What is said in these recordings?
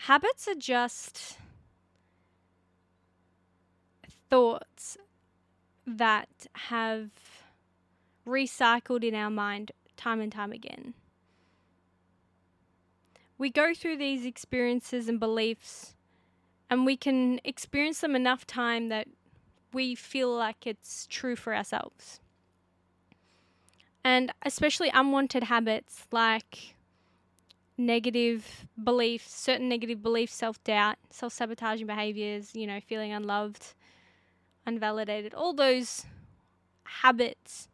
Habits are just thoughts that have recycled in our mind time and time again. We go through these experiences and beliefs, and we can experience them enough time that we feel like it's true for ourselves. And especially unwanted habits like negative beliefs, certain negative beliefs, self-doubt, self-sabotaging behaviors, feeling unloved, unvalidated, all those habits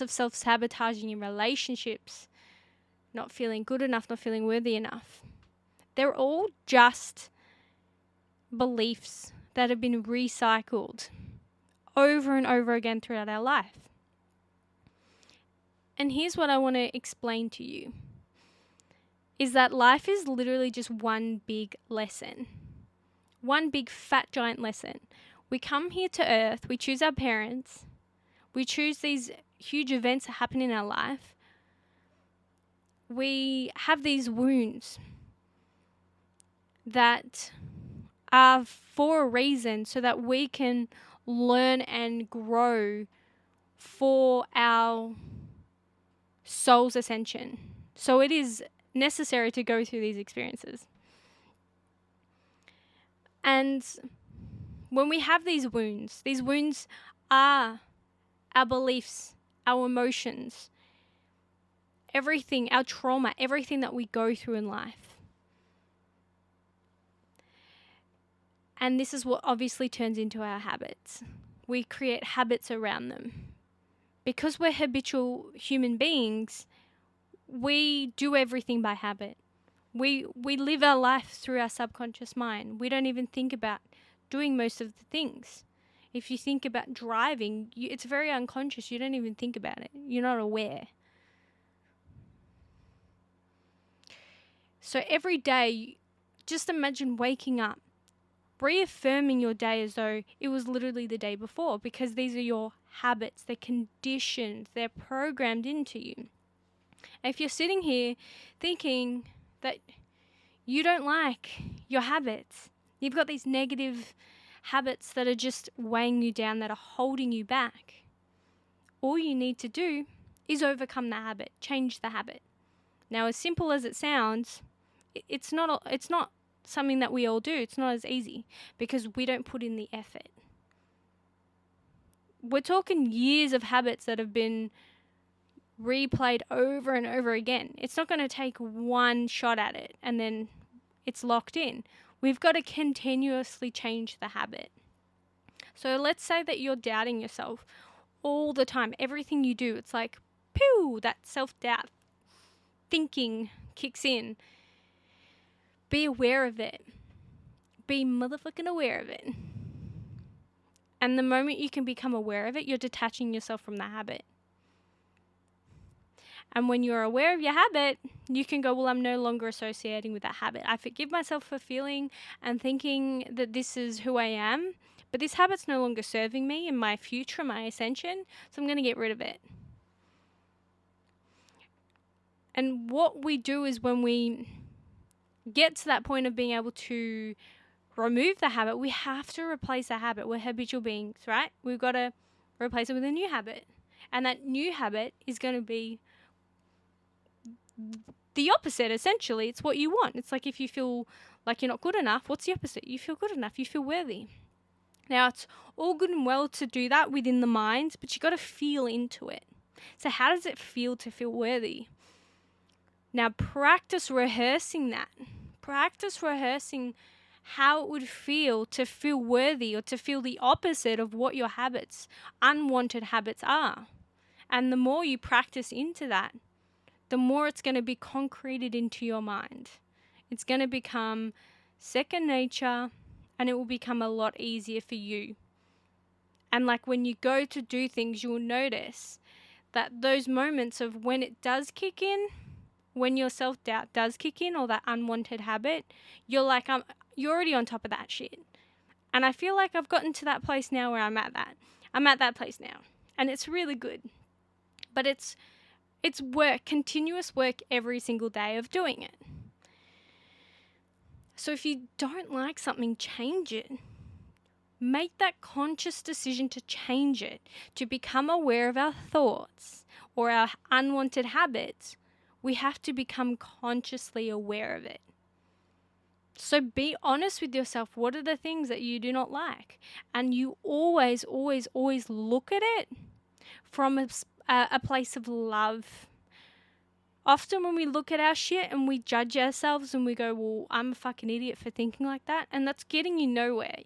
of self-sabotaging in relationships, not feeling good enough, not feeling worthy enough. They're all just beliefs that have been recycled over and over again throughout our life. And here's what I want to explain to you, is that life is literally just one big lesson. One big fat giant lesson. We come here to earth, we choose our parents, we choose these huge events that happen in our life. We have these wounds that are for a reason, so that we can learn and grow for our soul's ascension. So it is necessary to go through these experiences. And when we have these wounds are our beliefs, our emotions, everything, our trauma, everything that we go through in life. And this is what obviously turns into our habits. We create habits around them. Because we're habitual human beings, we do everything by habit. We live our life through our subconscious mind. We don't even think about doing most of the things. If you think about driving, it's very unconscious. You don't even think about it. You're not aware. So every day, just imagine waking up, reaffirming your day as though it was literally the day before, because these are your habits, they're conditioned, they're programmed into you. And if you're sitting here thinking that you don't like your habits, you've got these negative habits that are just weighing you down, that are holding you back, all you need to do is overcome the habit, change the habit. Now, as simple as it sounds, it's not something that we all do. It's not as easy because we don't put in the effort. We're talking years of habits that have been replayed over and over again. It's not going to take one shot at it and then it's locked in. We've got to continuously change the habit. So let's say that you're doubting yourself all the time. Everything you do, it's like, pew, that self-doubt thinking kicks in. Be aware of it. Be motherfucking aware of it. And the moment you can become aware of it, you're detaching yourself from the habit. And when you're aware of your habit, you can go, well, I'm no longer associating with that habit. I forgive myself for feeling and thinking that this is who I am, but this habit's no longer serving me in my future, my ascension, so I'm going to get rid of it. And what we do is when we get to that point of being able to remove the habit, we have to replace the habit. We're habitual beings, right? We've got to replace it with a new habit. And that new habit is going to be the opposite, essentially. It's what you want. It's like if you feel like you're not good enough, what's the opposite? You feel good enough. You feel worthy. Now, it's all good and well to do that within the mind, but you got to feel into it. So how does it feel to feel worthy? Now, practice rehearsing that. Practice rehearsing how it would feel to feel worthy or to feel the opposite of what your habits, unwanted habits are. And the more you practice into that, the more it's going to be concreted into your mind. It's going to become second nature and it will become a lot easier for you. And like when you go to do things, you'll notice that those moments of when it does kick in, when your self-doubt does kick in or that unwanted habit, you're like, you're already on top of that shit. And I feel like I've gotten to that place now where I'm at that place now. And it's really good. But it's work, continuous work every single day of doing it. So if you don't like something, change it. Make that conscious decision to change it, to become aware of our thoughts or our unwanted habits. We have to become consciously aware of it. So be honest with yourself. What are the things that you do not like? And you always, always, always look at it from a place of love. Often when we look at our shit and we judge ourselves and we go, well, I'm a fucking idiot for thinking like that, and that's getting you nowhere.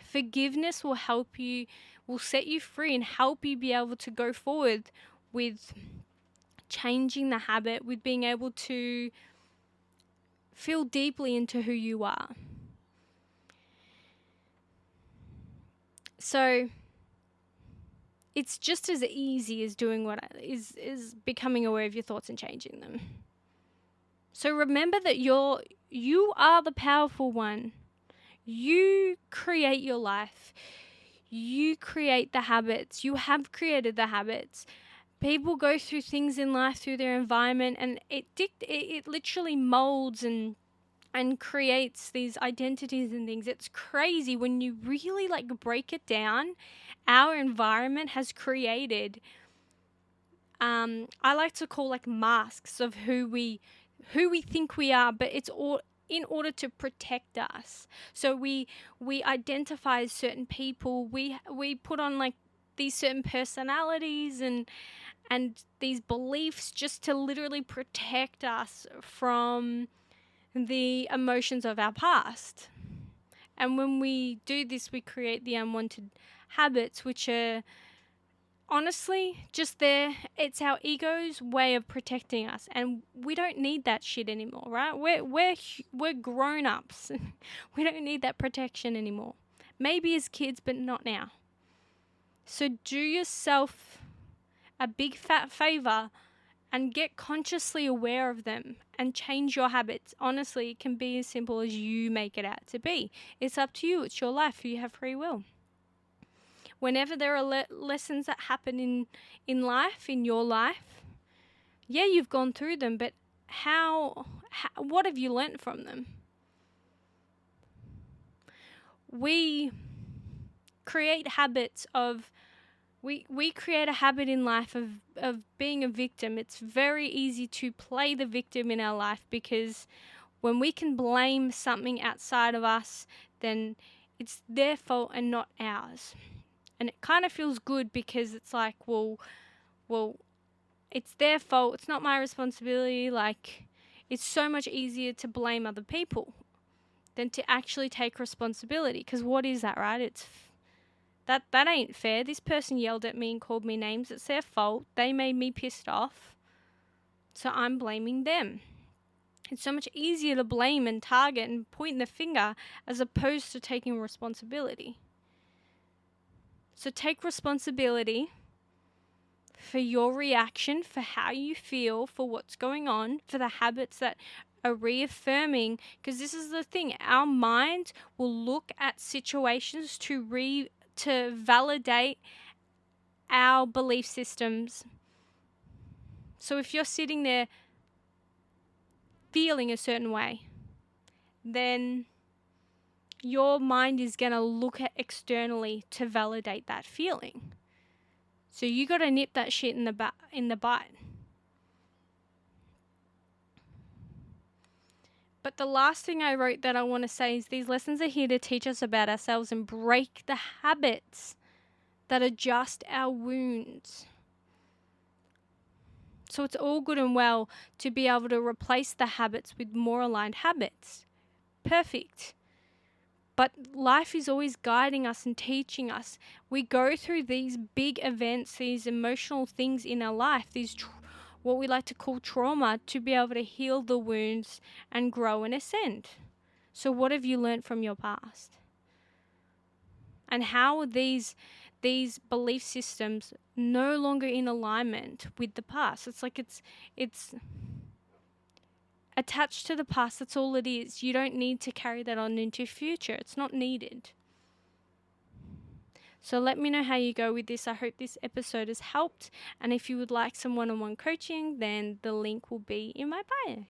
Forgiveness will help you, will set you free and help you be able to go forward with changing the habit, with being able to feel deeply into who you are. So it's just as easy as doing is becoming aware of your thoughts and changing them. So remember that you are the powerful one. You create your life. You create the habits. You have created the habits. People go through things in life through their environment, and it literally molds and creates these identities and things. It's crazy when you really break it down. Our environment has created, I like to call masks of who we think we are, but it's all in order to protect us. So we identify as certain people. We put on these certain personalities and these beliefs just to literally protect us from the emotions of our past. And when we do this, we create the unwanted habits, which are honestly just there. It's our ego's way of protecting us, and we don't need that shit anymore, right? We're grown-ups. We don't need that protection anymore. Maybe as kids, but not now. So do yourself a big fat favor and get consciously aware of them and change your habits. Honestly, it can be as simple as you make it out to be. It's up to you. It's your life. You have free will. Whenever there are lessons that happen in life, in your life, yeah, you've gone through them, but what have you learnt from them? We create habits of we create a habit in life of being a victim. It's very easy to play the victim in our life, because when we can blame something outside of us, then it's their fault and not ours. And it kind of feels good, because it's like, well, it's their fault. It's not my responsibility. It's so much easier to blame other people than to actually take responsibility. Because what is that, right? It's that ain't fair. This person yelled at me and called me names. It's their fault. They made me pissed off. So I'm blaming them. It's so much easier to blame and target and point the finger as opposed to taking responsibility. So take responsibility for your reaction, for how you feel, for what's going on, for the habits that are reaffirming. Because this is the thing, our mind will look at situations to validate our belief systems. So if you're sitting there feeling a certain way, then your mind is going to look at externally to validate that feeling. So you got to nip that shit in the bud. But the last thing I wrote that I want to say is these lessons are here to teach us about ourselves and break the habits that are just our wounds. So it's all good and well to be able to replace the habits with more aligned habits. Perfect. But life is always guiding us and teaching us. We go through these big events, these emotional things in our life, these what we like to call trauma, to be able to heal the wounds and grow and ascend. So what have you learned from your past? And how are these belief systems no longer in alignment with the past? It's like it's attached to the past. That's all it is. You don't need to carry that on into future. It's not needed. So let me know how you go with this. I hope this episode has helped. And if you would like some one-on-one coaching, then the link will be in my bio.